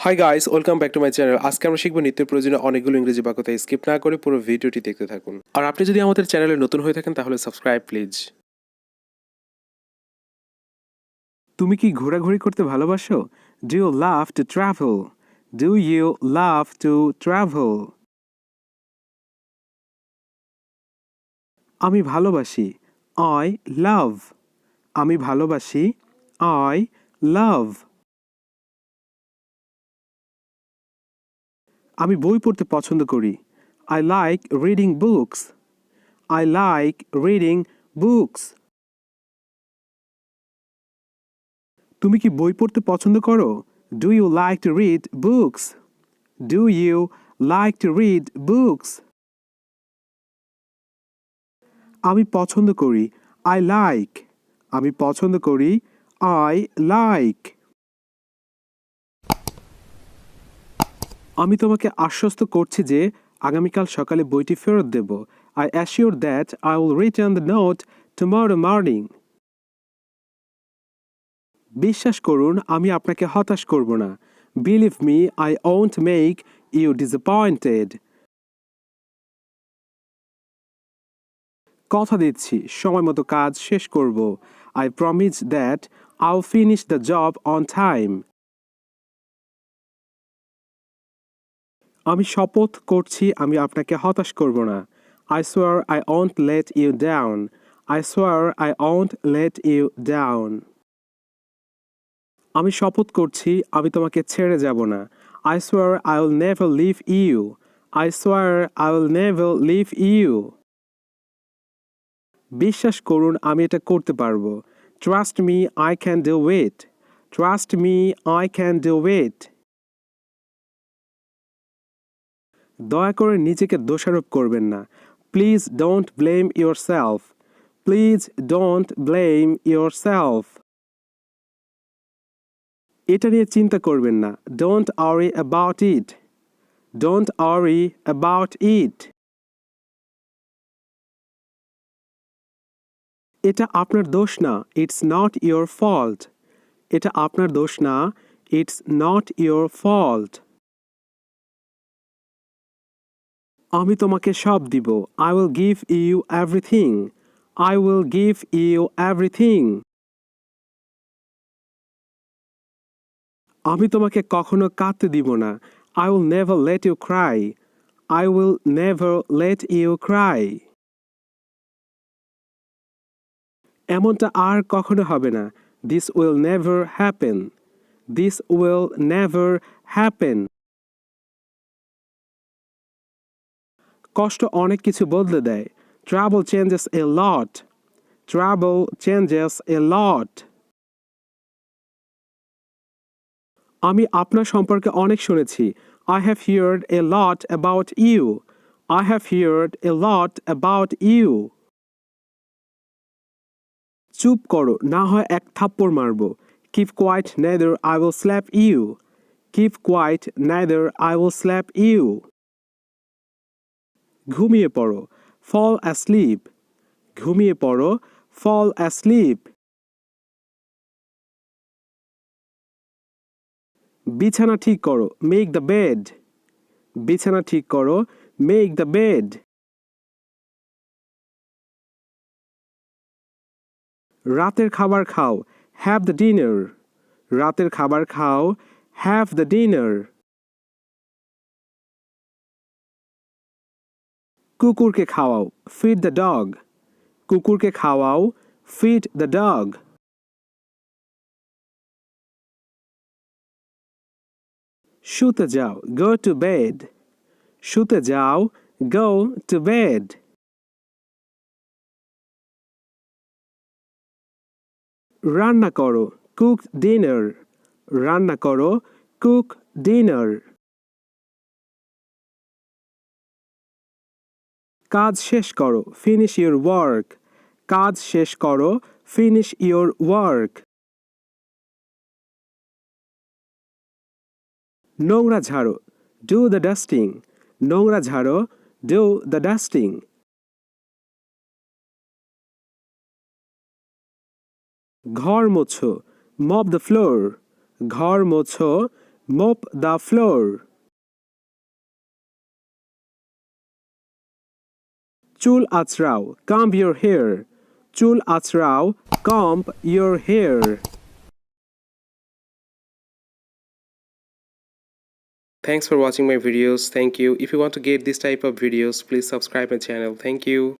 Hi guys, welcome back to my channel. আজকে আমরা শিখবো নিত্য প্রয়োজনীয় অনেকগুলো ইংরেজি বাক্য, তাই স্কিপ না করে পুরো ভিডিওটি দেখতে থাকুন। আর আপনি যদি আমাদের চ্যানেলে নতুন হয়ে থাকেন তাহলে সাবস্ক্রাইব প্লিজ। তুমি কি ঘোরাঘুরি করতে ভালোবাসো? Do you love to travel? Do you love to travel? আমি ভালোবাসি। I love. আমি ভালোবাসি। I love. আমি বই পড়তে পছন্দ করি। I like reading books. I like reading books. তুমি কি বই পড়তে পছন্দ করো? Do you like to read books? Do you like to read books? আমি পছন্দ করি। I like. আমি পছন্দ করি। I like. আমি তোমাকে আশ্বস্ত করছি যে আগামীকাল সকালে বইটি ফেরত দেব। I assure that I will return the note tomorrow morning. বিশ্বাস করুন, আমি আপনাকে হতাশ করব না। Believe me, I won't make you disappointed. কথা দিচ্ছি সময় মতো কাজ শেষ করব। I promise that I'll finish the job on time. আমি শপথ করছি আমি আপনাকে হতাশ করব না। I swear I won't let you down. I swear I won't let you down. আমি শপথ করছি আমি তোমাকে ছেড়ে যাব না। I swear I will never leave you. I swear I will never leave you. বিশ্বাস করুন আমি এটা করতে পারবো। Trust me, I can do it. Trust me, I can do it. দয়া করে নিজেকে দোষারোপ করবেন না। Please don't blame yourself. Please don't blame yourself. এটা নিয়ে চিন্তা করবেন না। Don't worry about it. Don't worry about it. এটা আপনার দোষ না। It's not your fault. এটা আপনার দোষ না। It's not your fault. আমি তোমাকে সব দিব। I will give you everything. I will give you everything. আমি তোমাকে কখনো কাঁদতে দিব না। I will never let you cry. I will never let you cry. এমনটা আর কখনো হবে না। This will never happen. This will never happen. কষ্ট অনেক কিছু বদলে দেয়। Travel changes a lot. Travel changes a lot. আমি আপনার সম্পর্কে অনেক শুনেছি। I have heard a lot about you. I have heard a lot about you. চুপ করো, না হয় এক থাপ্পড় মারবো। Keep quiet, neither I will slap you. Keep quiet, neither I will slap you. ঘুমিয়ে পড়ো। Fall asleep. ঘুমিয়ে পড়ো। Fall asleep. বিছানা ঠিক করো। Make the bed. বিছানা ঠিক করো। Make the bed. রাতের খাবার খাও। Have the dinner. রাতের খাবার খাও। Have the dinner. কুকুরকে খাওয়াও। Feed the dog. কুকুরকে খাওয়াও। Feed the dog. শুতে যাও। Go to bed. শুতে যাও। Go to bed. রান্না করো। Cook dinner. রান্না করো। Cook dinner. কাজ শেষ করো। Finish your work. কাজ শেষ করো। Finish your work. নোংরা ঝাড়ো। Do the dusting. নোংরা ঝাড়ো। Do the dusting. ঘর মোছো। Mop the floor. ঘর মোছো। mop the floor. চুল আঁচড়াও, comb your hair. চুল আঁচড়াও, comb your hair. Thanks for watching my videos. Thank you. If you want to get this type of videos, please subscribe my channel. Thank you.